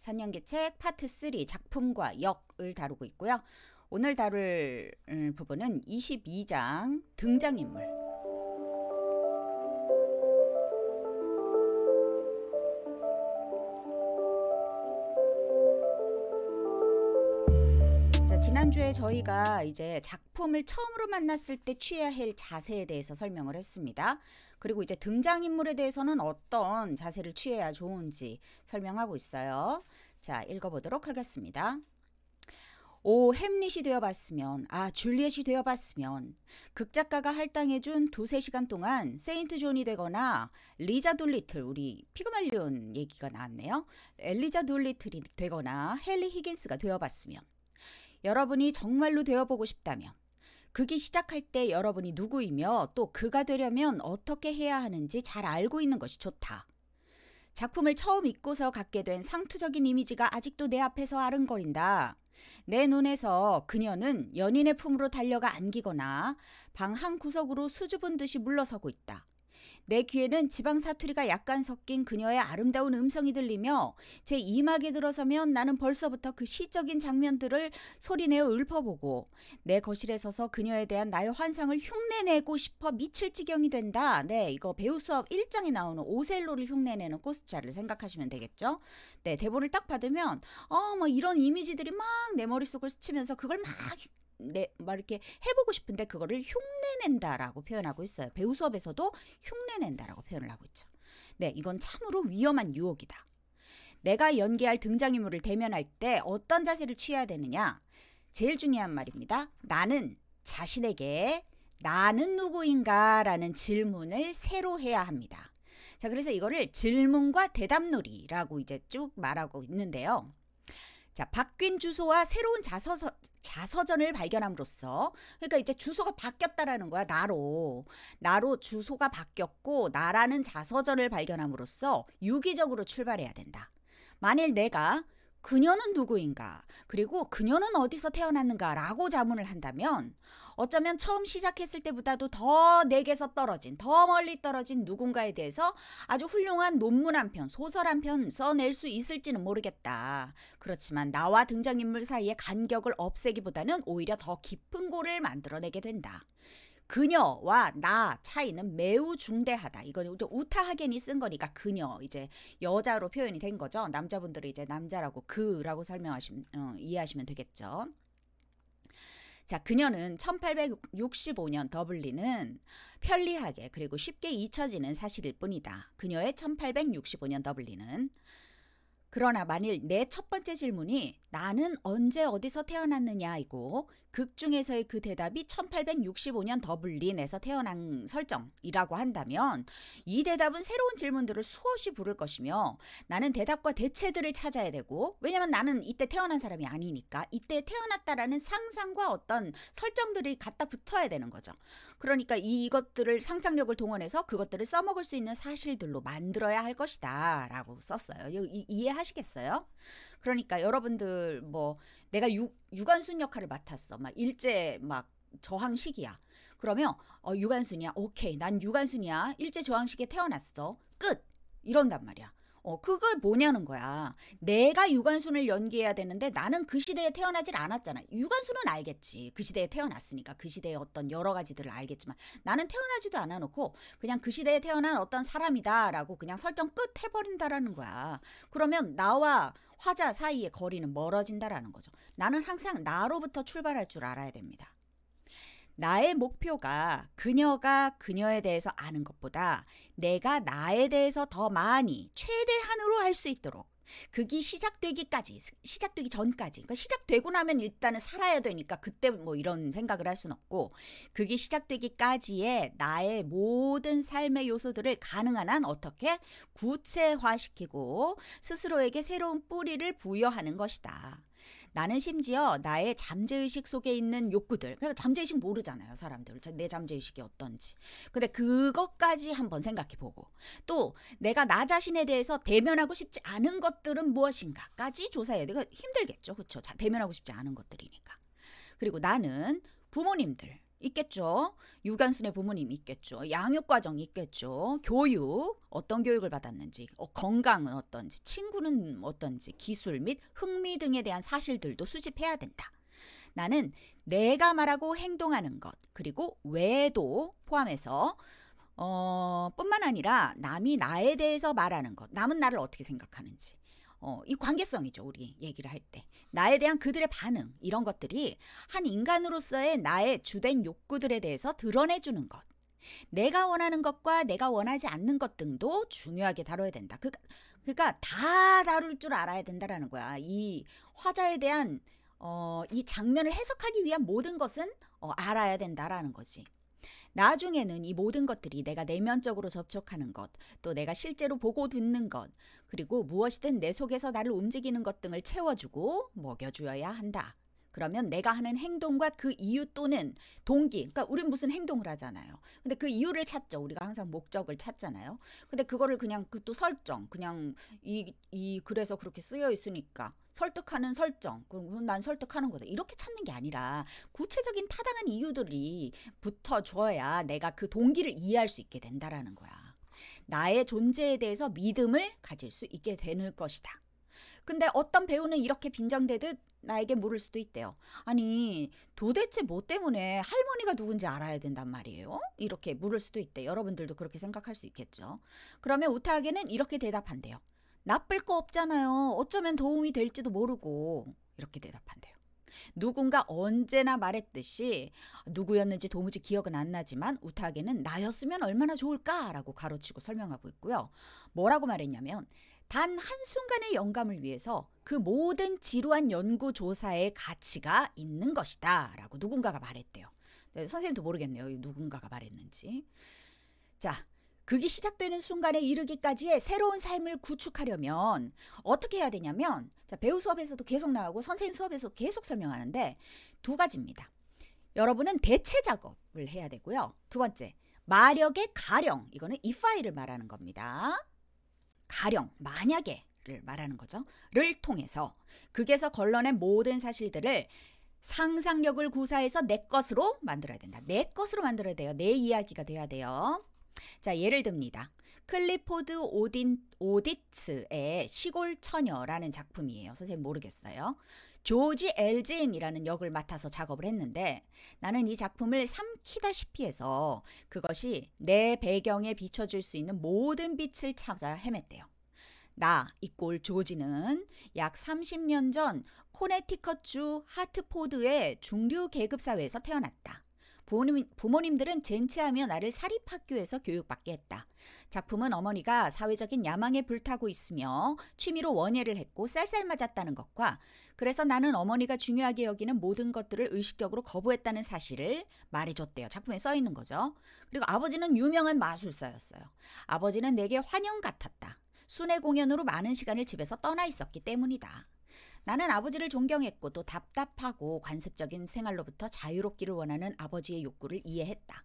3년기책 파트 3 작품과 역을 다루고 있고요. 오늘 다룰 부분은 22장 등장인물. 지난주에 저희가 이제 작품을 처음으로 만났을 때 취해야 할 자세에 대해서 설명을 했습니다. 그리고 이제 등장인물에 대해서는 어떤 자세를 취해야 좋은지 설명하고 있어요. 자, 읽어보도록 하겠습니다. 오, 햄릿이 되어봤으면, 줄리엣이 되어봤으면, 극작가가 할당해준 2-3시간 동안 세인트 존이 되거나 리자 돌리틀, 우리 피그말리온 얘기가 나왔네요. 엘리자 돌리틀이 되거나 헨리 히긴스가 되어봤으면, 여러분이 정말로 되어보고 싶다면, 극이 시작할 때 여러분이 누구이며 또 그가 되려면 어떻게 해야 하는지 잘 알고 있는 것이 좋다. 작품을 처음 읽고서 갖게 된 상투적인 이미지가 아직도 내 앞에서 아른거린다. 내 눈에서 그녀는 연인의 품으로 달려가 안기거나 방 한 구석으로 수줍은 듯이 물러서고 있다. 내 귀에는 지방 사투리가 약간 섞인 그녀의 아름다운 음성이 들리며 제 이막에 들어서면 나는 벌써부터 그 시적인 장면들을 소리내어 읊어보고 내 거실에 서서 그녀에 대한 나의 환상을 흉내내고 싶어 미칠 지경이 된다. 네, 이거 배우 수업 1장에 나오는 오셀로를 흉내내는 코스차를 생각하시면 되겠죠. 네, 대본을 딱 받으면 이런 이미지들이 막 내 머릿속을 스치면서 그걸 막 이렇게 해보고 싶은데 그거를 흉내낸다라고 표현하고 있어요. 배우 수업에서도 흉내낸다라고 표현을 하고 있죠. 네, 이건 참으로 위험한 유혹이다. 내가 연기할 등장인물을 대면할 때 어떤 자세를 취해야 되느냐? 제일 중요한 말입니다. 나는 자신에게 나는 누구인가? 라는 질문을 새로 해야 합니다. 자, 그래서 이거를 질문과 대답놀이라고 이제 쭉 말하고 있는데요. 자, 바뀐 주소와 새로운 자서전을 발견함으로써, 그러니까 이제 주소가 바뀌었다라는 거야. 나로 주소가 바뀌었고 나라는 자서전을 발견함으로써 유기적으로 출발해야 된다. 만일 내가 그녀는 누구인가, 그리고 그녀는 어디서 태어났는가 라고 자문을 한다면 어쩌면 처음 시작했을 때보다도 더 내게서 떨어진, 더 멀리 떨어진 누군가에 대해서 아주 훌륭한 논문 한 편, 소설 한 편 써낼 수 있을지는 모르겠다. 그렇지만 나와 등장인물 사이의 간격을 없애기보다는 오히려 더 깊은 골을 만들어내게 된다. 그녀와 나 차이는 매우 중대하다. 이건 우타하겐이 쓴 거니까 그녀, 이제 여자로 표현이 된 거죠. 남자분들은 이제 남자라고 그라고 이해하시면 되겠죠. 자, 그녀는 1865년 더블린은 편리하게 그리고 쉽게 잊혀지는 사실일 뿐이다. 그녀의 1865년 더블린은. 그러나 만일 내 첫 번째 질문이 나는 언제 어디서 태어났느냐이고 극 중에서의 그 대답이 1865년 더블린에서 태어난 설정이라고 한다면 이 대답은 새로운 질문들을 수없이 부를 것이며 나는 대답과 대체들을 찾아야 되고, 왜냐면 나는 이때 태어난 사람이 아니니까 이때 태어났다라는 상상과 어떤 설정들이 갖다 붙어야 되는 거죠. 그러니까 이것들을 상상력을 동원해서 그것들을 써먹을 수 있는 사실들로 만들어야 할 것이다 라고 썼어요. 이해하시겠어요? 그러니까 여러분들 내가 유관순 역할을 맡았어. 막 일제 저항식이야. 그러면 유관순이야. 오케이, 난 유관순이야. 일제 저항식에 태어났어. 끝. 이런단 말이야. 그걸 뭐냐는 거야. 내가 유관순을 연기해야 되는데 나는 그 시대에 태어나질 않았잖아. 유관순은 알겠지. 그 시대에 태어났으니까 그 시대의 어떤 여러 가지들을 알겠지만 나는 태어나지도 않아놓고 그냥 그 시대에 태어난 어떤 사람이다라고 그냥 설정 끝 해버린다라는 거야. 그러면 나와 화자 사이의 거리는 멀어진다라는 거죠. 나는 항상 나로부터 출발할 줄 알아야 됩니다. 나의 목표가 그녀가 그녀에 대해서 아는 것보다 내가 나에 대해서 더 많이 최대한으로 할 수 있도록 극이 시작되기 전까지, 그러니까 시작되고 나면 일단은 살아야 되니까 그때 이런 생각을 할 수는 없고, 극이 시작되기까지의 나의 모든 삶의 요소들을 가능한 한 어떻게 구체화시키고 스스로에게 새로운 뿌리를 부여하는 것이다. 나는 심지어 나의 잠재의식 속에 있는 욕구들, 그러니까 잠재의식 모르잖아요, 사람들. 내 잠재의식이 어떤지. 근데 그것까지 한번 생각해보고, 또 내가 나 자신에 대해서 대면하고 싶지 않은 것들은 무엇인가까지 조사해야 되고 힘들겠죠. 그렇죠? 대면하고 싶지 않은 것들이니까. 그리고 나는 부모님들, 있겠죠. 유관순의 부모님이 있겠죠. 양육 과정이 있겠죠. 교육, 어떤 교육을 받았는지, 건강은 어떤지, 친구는 어떤지, 기술 및 흥미 등에 대한 사실들도 수집해야 된다. 나는 내가 말하고 행동하는 것, 그리고 외도 포함해서 뿐만 아니라 남이 나에 대해서 말하는 것, 남은 나를 어떻게 생각하는지, 이 관계성이죠. 우리 얘기를 할 때. 나에 대한 그들의 반응, 이런 것들이 한 인간으로서의 나의 주된 욕구들에 대해서 드러내주는 것. 내가 원하는 것과 내가 원하지 않는 것 등도 중요하게 다뤄야 된다. 그러니까 다 다룰 줄 알아야 된다라는 거야. 이 화자에 대한 이 장면을 해석하기 위한 모든 것은 알아야 된다라는 거지. 나중에는 이 모든 것들이 내가 내면적으로 접촉하는 것, 또 내가 실제로 보고 듣는 것, 그리고 무엇이든 내 속에서 나를 움직이는 것 등을 채워주고 먹여주어야 한다. 그러면 내가 하는 행동과 그 이유 또는 동기, 그러니까 우린 무슨 행동을 하잖아요. 근데 그 이유를 찾죠. 우리가 항상 목적을 찾잖아요. 근데 그거를 그냥 그 또 설정, 그냥 그래서 그렇게 쓰여 있으니까 설득하는 설정, 그럼 난 설득하는 거다. 이렇게 찾는 게 아니라 구체적인 타당한 이유들이 붙어줘야 내가 그 동기를 이해할 수 있게 된다라는 거야. 나의 존재에 대해서 믿음을 가질 수 있게 되는 것이다. 근데 어떤 배우는 이렇게 빈정대듯 나에게 물을 수도 있대요. 아니, 도대체 뭐 때문에 할머니가 누군지 알아야 된단 말이에요? 이렇게 물을 수도 있대. 여러분들도 그렇게 생각할 수 있겠죠. 그러면 우타하게는 이렇게 대답한대요. 나쁠 거 없잖아요. 어쩌면 도움이 될지도 모르고. 이렇게 대답한대요. 누군가 언제나 말했듯이 누구였는지 도무지 기억은 안 나지만 우타하게는 나였으면 얼마나 좋을까라고 가로치고 설명하고 있고요. 뭐라고 말했냐면 단 한순간의 영감을 위해서 그 모든 지루한 연구조사의 가치가 있는 것이다 라고 누군가가 말했대요. 네, 선생님도 모르겠네요. 누군가가 말했는지. 자, 극이 시작되는 순간에 이르기까지의 새로운 삶을 구축하려면 어떻게 해야 되냐면 자, 배우 수업에서도 계속 나오고 선생님 수업에서 계속 설명하는데 두 가지입니다. 여러분은 대체 작업을 해야 되고요. 두 번째, 마력의 가령. 이거는 if를 말하는 겁니다. 가령, 만약에를 말하는 거죠. 를 통해서 극에서 걸러낸 모든 사실들을 상상력을 구사해서 내 것으로 만들어야 된다. 내 것으로 만들어야 돼요. 내 이야기가 돼야 돼요. 자, 예를 듭니다. 클리포드 오디츠의 시골 처녀라는 작품이에요. 선생님 모르겠어요. 조지 엘진이라는 역을 맡아서 작업을 했는데 나는 이 작품을 삼키다시피 해서 그것이 내 배경에 비춰줄 수 있는 모든 빛을 찾아 헤맸대요. 나, 이 꼴 조지는 약 30년 전 코네티컷주 하트포드의 중류 계급 사회에서 태어났다. 부모님들은 젠체하며 나를 사립학교에서 교육받게 했다. 작품은 어머니가 사회적인 야망에 불타고 있으며 취미로 원예를 했고 쌀쌀 맞았다는 것과 그래서 나는 어머니가 중요하게 여기는 모든 것들을 의식적으로 거부했다는 사실을 말해줬대요. 작품에 써 있는 거죠. 그리고 아버지는 유명한 마술사였어요. 아버지는 내게 환영 같았다. 순회 공연으로 많은 시간을 집에서 떠나 있었기 때문이다. 나는 아버지를 존경했고 또 답답하고 관습적인 생활로부터 자유롭기를 원하는 아버지의 욕구를 이해했다.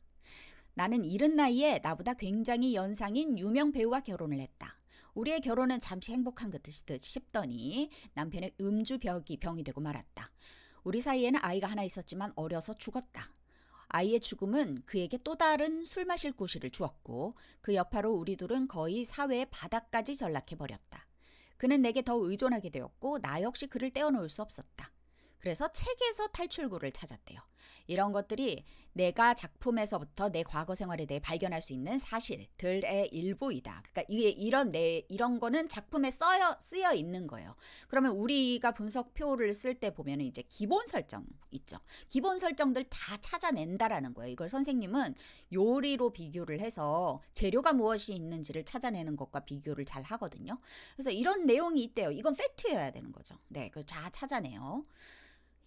나는 이른 나이에 나보다 굉장히 연상인 유명 배우와 결혼을 했다. 우리의 결혼은 잠시 행복한 듯 싶더니 남편의 병이 되고 말았다. 우리 사이에는 아이가 하나 있었지만 어려서 죽었다. 아이의 죽음은 그에게 또 다른 술 마실 구실을 주었고 그 여파로 우리 둘은 거의 사회의 바닥까지 전락해버렸다. 그는 내게 더 의존하게 되었고 나 역시 그를 떼어놓을 수 없었다. 그래서 책에서 탈출구를 찾았대요. 이런 것들이 내가 작품에서부터 내 과거 생활에 대해 발견할 수 있는 사실들의 일부이다. 그러니까 이런 거는 작품에 쓰여 있는 거예요. 그러면 우리가 분석표를 쓸 때 보면 이제 기본 설정 있죠. 기본 설정들 다 찾아낸다라는 거예요. 이걸 선생님은 요리로 비교를 해서 재료가 무엇이 있는지를 찾아내는 것과 비교를 잘 하거든요. 그래서 이런 내용이 있대요. 이건 팩트여야 되는 거죠. 네, 그걸 다 찾아내요.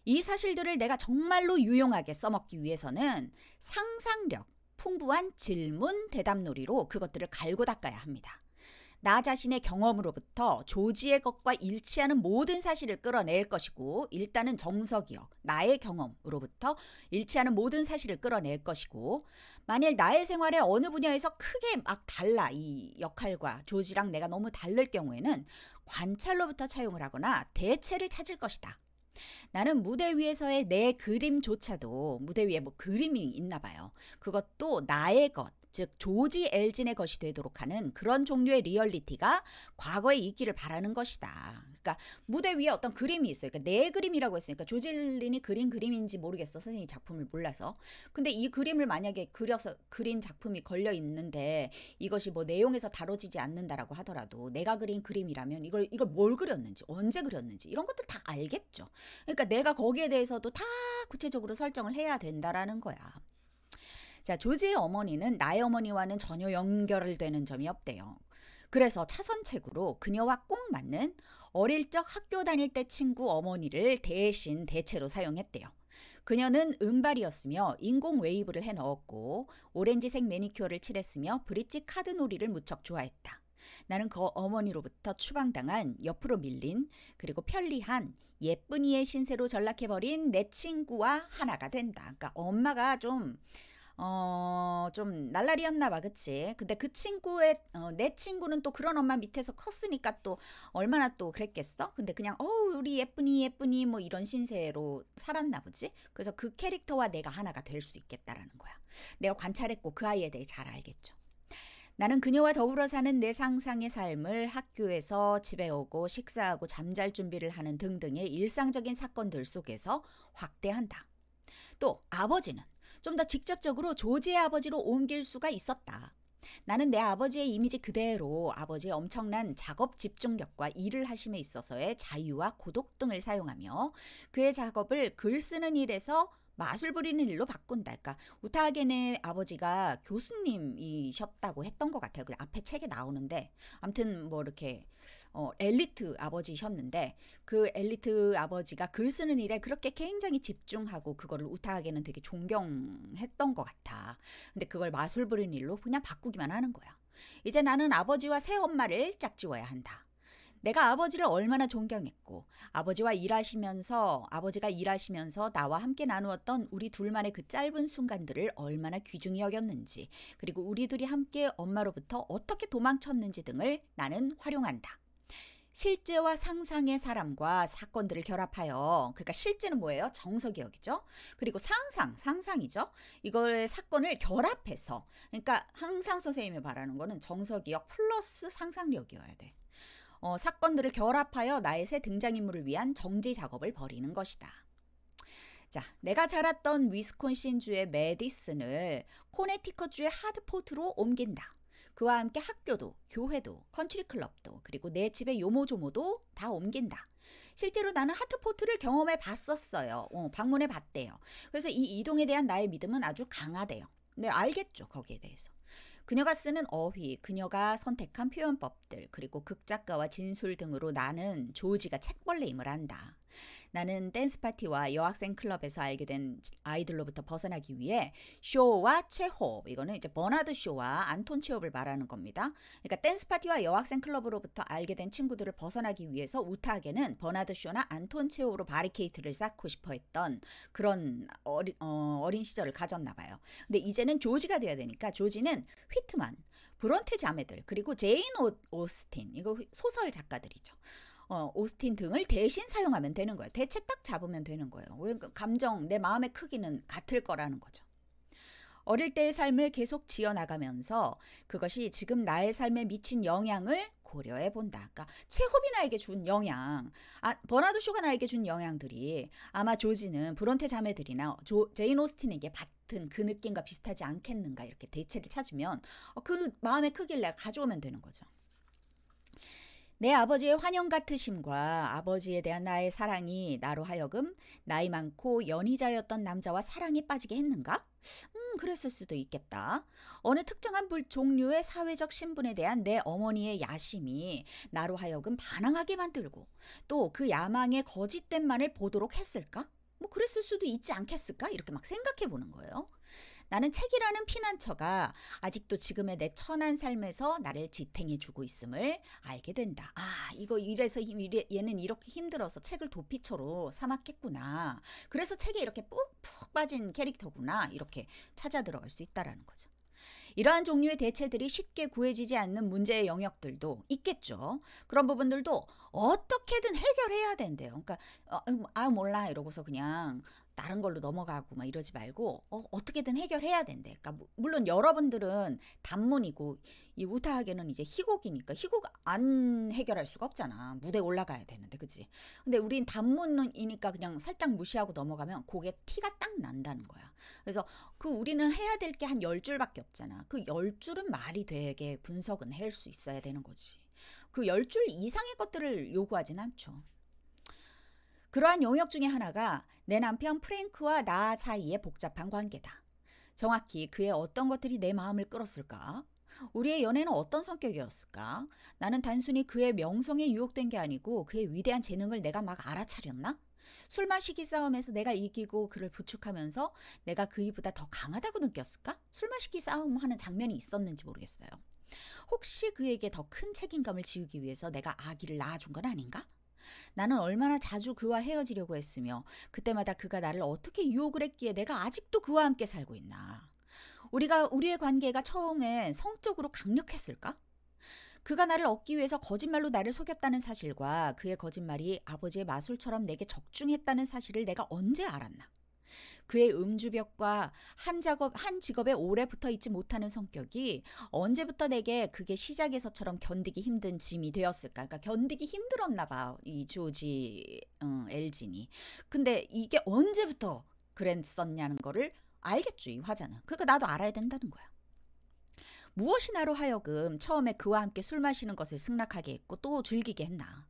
이 사실들을 내가 정말로 유용하게 써먹기 위해서는 상상력, 풍부한 질문, 대답놀이로 그것들을 갈고 닦아야 합니다. 나 자신의 경험으로부터 조지의 것과 일치하는 모든 사실을 끌어낼 것이고 일단은 정석이요. 나의 경험으로부터 일치하는 모든 사실을 끌어낼 것이고 만일 나의 생활에 어느 분야에서 크게 막 달라 이 역할과 조지랑 내가 너무 다를 경우에는 관찰로부터 차용을 하거나 대체를 찾을 것이다. 나는 무대 위에서의 내 그림조차도 무대 위에 뭐 그림이 있나 봐요. 그것도 나의 것, 즉 조지 엘진의 것이 되도록 하는 그런 종류의 리얼리티가 과거에 있기를 바라는 것이다. 그러니까 무대 위에 어떤 그림이 있어요. 그러니까 내 그림이라고 했으니까 조지 엘린이 그린 그림인지 모르겠어. 선생님이 작품을 몰라서. 근데 이 그림을 만약에 그려서 그린 작품이 걸려 있는데 이것이 뭐 내용에서 다뤄지지 않는다라고 하더라도 내가 그린 그림이라면 이걸 뭘 그렸는지 언제 그렸는지 이런 것들 다 알겠죠. 그러니까 내가 거기에 대해서도 다 구체적으로 설정을 해야 된다라는 거야. 자, 조지의 어머니는 나의 어머니와는 전혀 연결되는 점이 없대요. 그래서 차선책으로 그녀와 꼭 맞는 어릴 적 학교 다닐 때 친구 어머니를 대신 대체로 사용했대요. 그녀는 은발이었으며 인공 웨이브를 해넣었고 오렌지색 매니큐어를 칠했으며 브릿지 카드 놀이를 무척 좋아했다. 나는 그 어머니로부터 추방당한 옆으로 밀린 그리고 편리한 예쁜이의 신세로 전락해버린 내 친구와 하나가 된다. 그러니까 엄마가 좀 날라리였나 봐, 그치? 근데 그 친구의, 내 친구는 또 그런 엄마 밑에서 컸으니까 또 얼마나 또 그랬겠어? 근데 그냥, 우리 예쁜이, 뭐 이런 신세로 살았나 보지? 그래서 그 캐릭터와 내가 하나가 될 수 있겠다라는 거야. 내가 관찰했고 그 아이에 대해 잘 알겠죠. 나는 그녀와 더불어 사는 내 상상의 삶을 학교에서 집에 오고 식사하고 잠잘 준비를 하는 등등의 일상적인 사건들 속에서 확대한다. 또 아버지는 좀 더 직접적으로 조지의 아버지로 옮길 수가 있었다. 나는 내 아버지의 이미지 그대로 아버지의 엄청난 작업 집중력과 일을 하심에 있어서의 자유와 고독 등을 사용하며 그의 작업을 글 쓰는 일에서 마술 부리는 일로 바꾼다. 그러니까 우타하겐의 아버지가 교수님이셨다고 했던 것 같아요. 그 앞에 책에 나오는데 아무튼 뭐 이렇게 엘리트 아버지셨는데 그 엘리트 아버지가 글 쓰는 일에 그렇게 굉장히 집중하고 그거를 우타하겐은 되게 존경했던 것 같아. 근데 그걸 마술 부리는 일로 그냥 바꾸기만 하는 거야. 이제 나는 아버지와 새엄마를 짝지어야 한다. 내가 아버지를 얼마나 존경했고 아버지가 일하시면서 나와 함께 나누었던 우리 둘만의 그 짧은 순간들을 얼마나 귀중히 여겼는지 그리고 우리 둘이 함께 엄마로부터 어떻게 도망쳤는지 등을 나는 활용한다. 실제와 상상의 사람과 사건들을 결합하여 그러니까 실제는 뭐예요? 정석기억이죠. 그리고 상상이죠. 이거의 사건을 결합해서 그러니까 항상 선생님이 말하는 거는 정석기억 플러스 상상력이어야 돼. 사건들을 결합하여 나의 새 등장인물을 위한 정지 작업을 벌이는 것이다. 자, 내가 자랐던 위스콘신주의 메디슨을 코네티컷주의 하드포트로 옮긴다. 그와 함께 학교도, 교회도, 컨트리클럽도, 그리고 내 집의 요모조모도 다 옮긴다. 실제로 나는 하드포트를 경험해 봤었어요. 방문해 봤대요. 그래서 이 이동에 대한 나의 믿음은 아주 강하대요. 네, 알겠죠, 거기에 대해서. 그녀가 쓰는 어휘, 그녀가 선택한 표현법들, 그리고 극작가와 진술 등으로 나는 조지가 책벌레임을 안다. 나는 댄스 파티와 여학생 클럽에서 알게 된 아이들로부터 벗어나기 위해 쇼와 체홉, 이거는 이제 버나드 쇼와 안톤 체홉을 말하는 겁니다. 그러니까 댄스 파티와 여학생 클럽으로부터 알게 된 친구들을 벗어나기 위해서 우타하게는 버나드 쇼나 안톤 체홉으로 바리케이트를 쌓고 싶어 했던 그런 어린 시절을 가졌나 봐요. 근데 이제는 조지가 돼야 되니까 조지는 휘트만, 브론테 자매들, 그리고 제인 오스틴, 이거 소설 작가들이죠. 오스틴 등을 대신 사용하면 되는 거예요. 대체 딱 잡으면 되는 거예요. 감정, 내 마음의 크기는 같을 거라는 거죠. 어릴 때의 삶을 계속 지어나가면서 그것이 지금 나의 삶에 미친 영향을 고려해 본다. 그러니까 체홉이 나에게 준 영향, 버나드 쇼가 나에게 준 영향들이 아마 조지는 브론테 자매들이나 제인 오스틴에게 받은 그 느낌과 비슷하지 않겠는가 이렇게 대체를 찾으면 그 마음의 크기를 내가 가져오면 되는 거죠. 내 아버지의 환영 같으심과 아버지에 대한 나의 사랑이 나로 하여금 나이 많고 연희자였던 남자와 사랑에 빠지게 했는가? 그랬을 수도 있겠다. 어느 특정한 종류의 사회적 신분에 대한 내 어머니의 야심이 나로 하여금 반항하게 만들고 또 그 야망의 거짓됨만을 보도록 했을까? 뭐 그랬을 수도 있지 않겠을까? 이렇게 막 생각해 보는 거예요. 나는 책이라는 피난처가 아직도 지금의 내 천한 삶에서 나를 지탱해 주고 있음을 알게 된다. 이래서 얘는 이렇게 힘들어서 책을 도피처로 삼았겠구나. 그래서 책에 이렇게 푹푹 빠진 캐릭터구나. 이렇게 찾아 들어갈 수 있다라는 거죠. 이러한 종류의 대체들이 쉽게 구해지지 않는 문제의 영역들도 있겠죠. 그런 부분들도 어떻게든 해결해야 된대요. 그러니까 몰라 이러고서 그냥 다른 걸로 넘어가고 막 이러지 말고 어떻게든 해결해야 된대. 그러니까 물론 여러분들은 단문이고 이 우타하게는 이제 희곡이니까 희곡 안 해결할 수가 없잖아. 무대 올라가야 되는데, 그치? 근데 우린 단문이니까 그냥 살짝 무시하고 넘어가면 그게 티가 딱 난다는 거야. 그래서 우리는 해야 될 게 한 10줄밖에 없잖아. 그 10줄은 말이 되게 분석은 할 수 있어야 되는 거지. 그 10줄 이상의 것들을 요구하진 않죠. 그러한 영역 중에 하나가 내 남편 프랭크와 나 사이의 복잡한 관계다. 정확히 그의 어떤 것들이 내 마음을 끌었을까? 우리의 연애는 어떤 성격이었을까? 나는 단순히 그의 명성에 유혹된 게 아니고 그의 위대한 재능을 내가 막 알아차렸나? 술 마시기 싸움에서 내가 이기고 그를 부축하면서 내가 그이보다 더 강하다고 느꼈을까? 술 마시기 싸움하는 장면이 있었는지 모르겠어요. 혹시 그에게 더 큰 책임감을 지우기 위해서 내가 아기를 낳아준 건 아닌가? 나는 얼마나 자주 그와 헤어지려고 했으며 그때마다 그가 나를 어떻게 유혹을 했기에 내가 아직도 그와 함께 살고 있나? 우리의 관계가 처음에 성적으로 강력했을까? 그가 나를 얻기 위해서 거짓말로 나를 속였다는 사실과 그의 거짓말이 아버지의 마술처럼 내게 적중했다는 사실을 내가 언제 알았나? 그의 음주벽과 한 직업에 오래 붙어 있지 못하는 성격이 언제부터 내게 그게 시작에서처럼 견디기 힘든 짐이 되었을까? 그러니까 견디기 힘들었나 봐, 이 조지 엘진이. 근데 이게 언제부터 그랬었냐는 거를 알겠죠, 이 화자는. 그러니까 나도 알아야 된다는 거야. 무엇이 나로 하여금 처음에 그와 함께 술 마시는 것을 승낙하게 했고 또 즐기게 했나?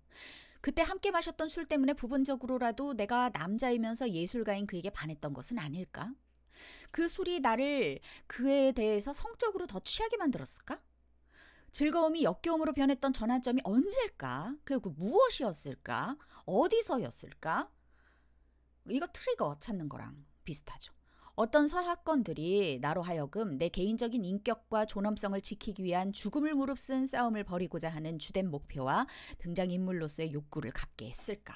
그때 함께 마셨던 술 때문에 부분적으로라도 내가 남자이면서 예술가인 그에게 반했던 것은 아닐까? 그 술이 나를 그에 대해서 성적으로 더 취하게 만들었을까? 즐거움이 역겨움으로 변했던 전환점이 언제일까? 그리고 무엇이었을까? 어디서였을까? 이거 트리거 찾는 거랑 비슷하죠. 어떤 사건들이 나로 하여금 내 개인적인 인격과 존엄성을 지키기 위한 죽음을 무릅쓴 싸움을 벌이고자 하는 주된 목표와 등장인물로서의 욕구를 갖게 했을까?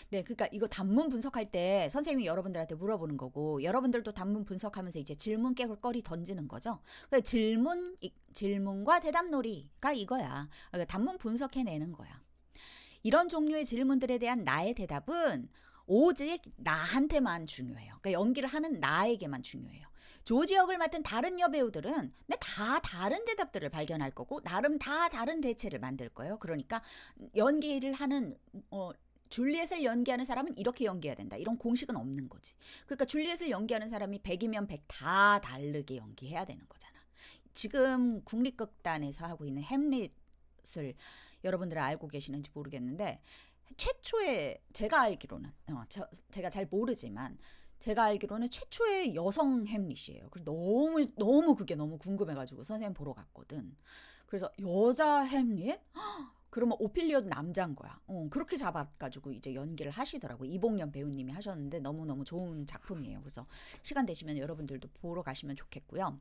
네, 그러니까 이거 단문 분석할 때 선생님이 여러분들한테 물어보는 거고 여러분들도 단문 분석하면서 이제 질문거리 던지는 거죠. 그러니까 질문과 대답놀이가 이거야. 그러니까 단문 분석해내는 거야. 이런 종류의 질문들에 대한 나의 대답은 오직 나한테만 중요해요. 그러니까 연기를 하는 나에게만 중요해요. 조지 역을 맡은 다른 여배우들은 다 다른 대답들을 발견할 거고 나름 다 다른 대체를 만들 거예요. 그러니까 연기를 하는 줄리엣을 연기하는 사람은 이렇게 연기해야 된다. 이런 공식은 없는 거지. 그러니까 줄리엣을 연기하는 사람이 100이면 100 다 다르게 연기해야 되는 거잖아. 지금 국립극단에서 하고 있는 햄릿을 여러분들 알고 계시는지 모르겠는데 최초의 제가 알기로는 제가 잘 모르지만 제가 알기로는 최초의 여성 햄릿이에요. 그래서 너무 그게 너무 궁금해가지고 선생님 보러 갔거든. 그래서 여자 햄릿? 그러면 오피리어도 남자인 거야. 그렇게 잡아가지고 이제 연기를 하시더라고. 이봉련 배우님이 하셨는데 너무너무 좋은 작품이에요. 그래서 시간 되시면 여러분들도 보러 가시면 좋겠고요.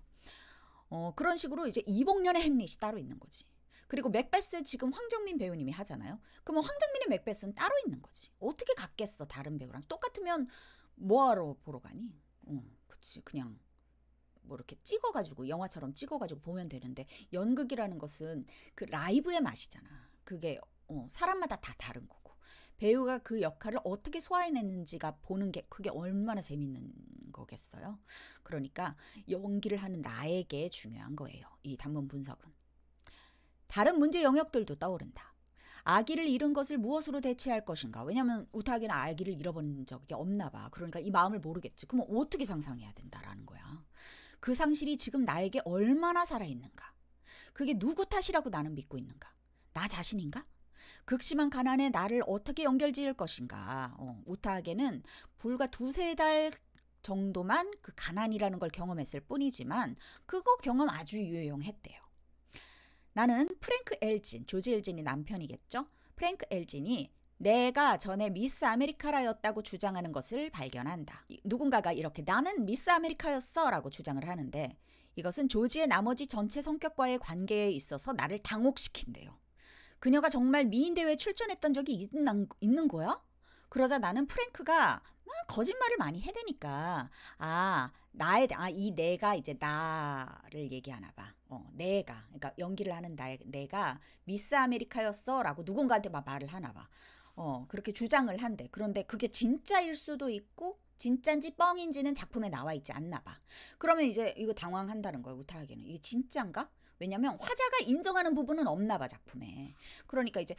그런 식으로 이제 이봉련의 햄릿이 따로 있는 거지. 그리고 맥베스 지금 황정민 배우님이 하잖아요. 그러면 황정민의 맥베스는 따로 있는 거지. 어떻게 같겠어, 다른 배우랑. 똑같으면 뭐하러 보러 가니? 그치. 그냥 뭐 이렇게 찍어가지고 영화처럼 찍어가지고 보면 되는데 연극이라는 것은 그 라이브의 맛이잖아. 그게 사람마다 다 다른 거고 배우가 그 역할을 어떻게 소화해냈는지가 보는 게 그게 얼마나 재밌는 거겠어요. 그러니까 연기를 하는 나에게 중요한 거예요. 이 단문 분석은. 다른 문제 영역들도 떠오른다. 아기를 잃은 것을 무엇으로 대체할 것인가? 왜냐하면 우타하게는 아기를 잃어본 적이 없나 봐. 그러니까 이 마음을 모르겠지. 그럼 어떻게 상상해야 된다라는 거야. 그 상실이 지금 나에게 얼마나 살아있는가? 그게 누구 탓이라고 나는 믿고 있는가? 나 자신인가? 극심한 가난에 나를 어떻게 연결지을 것인가? 우타하게는 불과 2-3달 정도만 그 가난이라는 걸 경험했을 뿐이지만 그거 경험 아주 유용했대요. 나는 프랭크 엘진, 조지 엘진이 남편이겠죠? 프랭크 엘진이 내가 전에 미스 아메리카라였다고 주장하는 것을 발견한다. 누군가가 이렇게 나는 미스 아메리카였어 라고 주장을 하는데 이것은 조지의 나머지 전체 성격과의 관계에 있어서 나를 당혹시킨대요. 그녀가 정말 미인대회에 출전했던 적이 있는 거야? 그러자 나는 프랭크가 거짓말을 많이 해대니까 이 내가 이제 나를 얘기하나 봐. 내가 그러니까 연기를 하는 내가 미스 아메리카였어라고 누군가한테 막 말을 하나 봐. 그렇게 주장을 한대. 그런데 그게 진짜일 수도 있고 진짠지 뻥인지는 작품에 나와 있지 않나 봐. 그러면 이제 이거 당황한다는 거야, 우타하게는. 이게 진짠가? 왜냐면 화자가 인정하는 부분은 없나 봐, 작품에. 그러니까 이제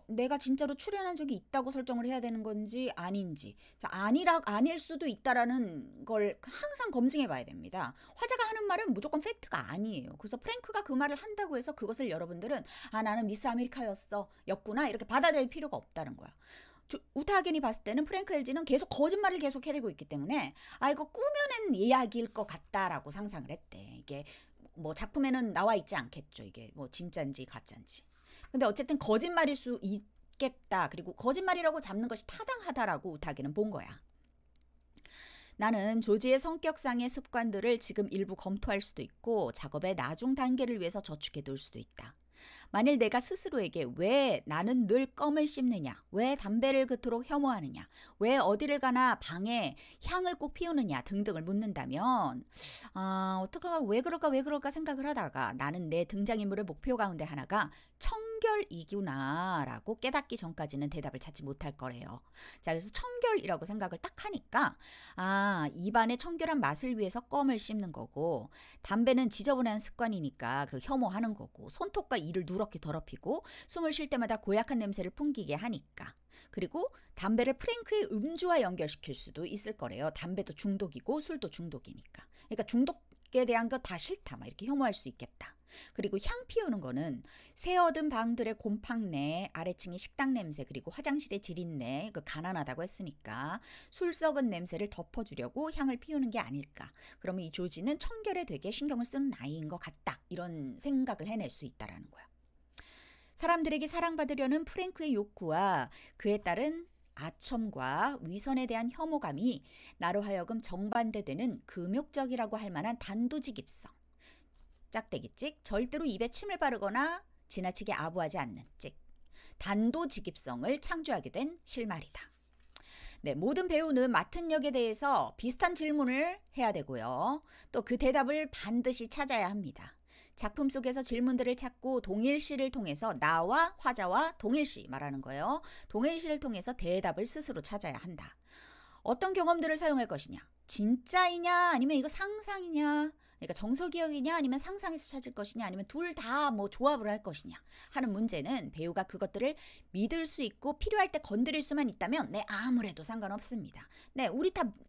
내가 진짜로 출연한 적이 있다고 설정을 해야 되는 건지 아닌지. 자, 아닐 수도 있다라는 걸 항상 검증해 봐야 됩니다. 화자가 하는 말은 무조건 팩트가 아니에요. 그래서 프랭크가 그 말을 한다고 해서 그것을 여러분들은 나는 미스 아메리카였구나 이렇게 받아들일 필요가 없다는 거야. 우타하겐이 봤을 때는 프랭크 LG는 계속 거짓말을 계속 해대고 있기 때문에 이거 꾸며낸 이야기일 것 같다라고 상상을 했대. 이게 뭐 작품에는 나와 있지 않겠죠. 이게 뭐 진짠지 가짠지. 근데 어쨌든 거짓말일 수 있겠다. 그리고 거짓말이라고 잡는 것이 타당하다라고 우타하겐은 본 거야. 나는 조지의 성격상의 습관들을 지금 일부 검토할 수도 있고 작업의 나중 단계를 위해서 저축해 둘 수도 있다. 만일 내가 스스로에게 왜 나는 늘 껌을 씹느냐, 왜 담배를 그토록 혐오하느냐, 왜 어디를 가나 방에 향을 꼭 피우느냐 등등을 묻는다면 왜 그럴까 생각을 하다가 나는 내 등장인물의 목표 가운데 하나가 청결이구나라고 깨닫기 전까지는 대답을 찾지 못할 거래요. 자, 그래서 청결이라고 생각을 딱 하니까 입안의 청결한 맛을 위해서 껌을 씹는 거고 담배는 지저분한 습관이니까 그 혐오하는 거고 손톱과 이를 누렇게 더럽히고 숨을 쉴 때마다 고약한 냄새를 풍기게 하니까 그리고 담배를 프랭크의 음주와 연결시킬 수도 있을 거래요. 담배도 중독이고 술도 중독이니까. 그러니까 중독에 대한 거 다 싫다 막 이렇게 혐오할 수 있겠다. 그리고 향 피우는 거는 새 얻은 방들의 곰팡내, 아래층의 식당 냄새, 그리고 화장실의 지린내, 가난하다고 했으니까 술 썩은 냄새를 덮어주려고 향을 피우는 게 아닐까. 그러면 이 조지는 청결에 되게 신경을 쓰는 아이인 것 같다. 이런 생각을 해낼 수 있다라는 거야. 사람들에게 사랑받으려는 프랭크의 욕구와 그에 따른 아첨과 위선에 대한 혐오감이 나로 하여금 정반대되는 금욕적이라고 할 만한 단도직입성. 짝대기 찍, 절대로 입에 침을 바르거나 지나치게 아부하지 않는 찍. 단도직입성을 창조하게 된 실마리다. 네, 모든 배우는 맡은 역에 대해서 비슷한 질문을 해야 되고요. 또 그 대답을 반드시 찾아야 합니다. 작품 속에서 질문들을 찾고 동일시를 통해서 나와 화자와 동일시 말하는 거예요. 동일시를 통해서 대답을 스스로 찾아야 한다. 어떤 경험들을 사용할 것이냐? 진짜이냐? 아니면 이거 상상이냐? 그러니까 정서기억이냐? 아니면 상상에서 찾을 것이냐? 아니면 둘 다 뭐 조합을 할 것이냐? 하는 문제는 배우가 그것들을 믿을 수 있고 필요할 때 건드릴 수만 있다면 아무래도 상관없습니다.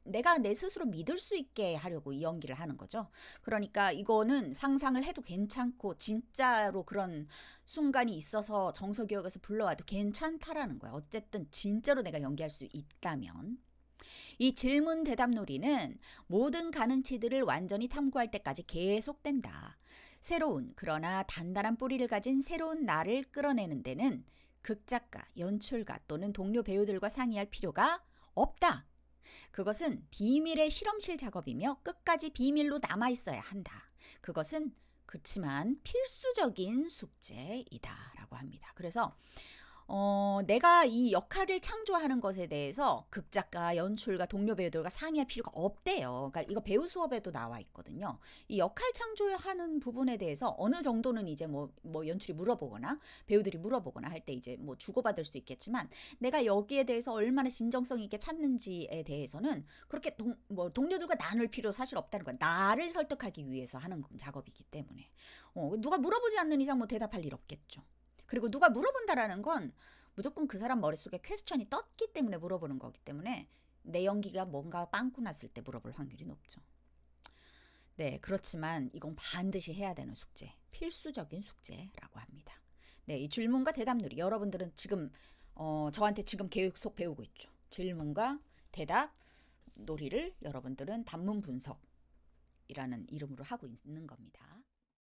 내가 내 스스로 믿을 수 있게 하려고 이 연기를 하는 거죠. 그러니까 이거는 상상을 해도 괜찮고 진짜로 그런 순간이 있어서 정서기억에서 불러와도 괜찮다라는 거야. 어쨌든 진짜로 내가 연기할 수 있다면. 이 질문 대답 놀이는 모든 가능치들을 완전히 탐구할 때까지 계속된다. 새로운 그러나 단단한 뿌리를 가진 새로운 나를 끌어내는 데는 극작가, 연출가 또는 동료 배우들과 상의할 필요가 없다. 그것은 비밀의 실험실 작업이며 끝까지 비밀로 남아있어야 한다. 그것은 그렇지만 필수적인 숙제이다라고 합니다. 그래서 내가 이 역할을 창조하는 것에 대해서 극작가, 연출가, 동료 배우들과 상의할 필요가 없대요. 그러니까 이거 배우 수업에도 나와 있거든요. 이 역할 창조하는 부분에 대해서 어느 정도는 이제 뭐 연출이 물어보거나 배우들이 물어보거나 할 때 이제 뭐 주고받을 수 있겠지만 내가 여기에 대해서 얼마나 진정성 있게 찾는지에 대해서는 그렇게 동료들과 나눌 필요 사실 없다는 거야. 나를 설득하기 위해서 하는 작업이기 때문에. 누가 물어보지 않는 이상 뭐 대답할 일 없겠죠. 그리고 누가 물어본다라는 건 무조건 그 사람 머릿속에 퀘스천이 떴기 때문에 물어보는 거기 때문에 내 연기가 뭔가 빵꾸 났을 때 물어볼 확률이 높죠. 네, 그렇지만 이건 반드시 해야 되는 숙제, 필수적인 숙제라고 합니다. 네, 이 질문과 대답놀이 여러분들은 지금 저한테 지금 계속 배우고 있죠. 질문과 대답 놀이를 여러분들은 단문 분석이라는 이름으로 하고 있는 겁니다.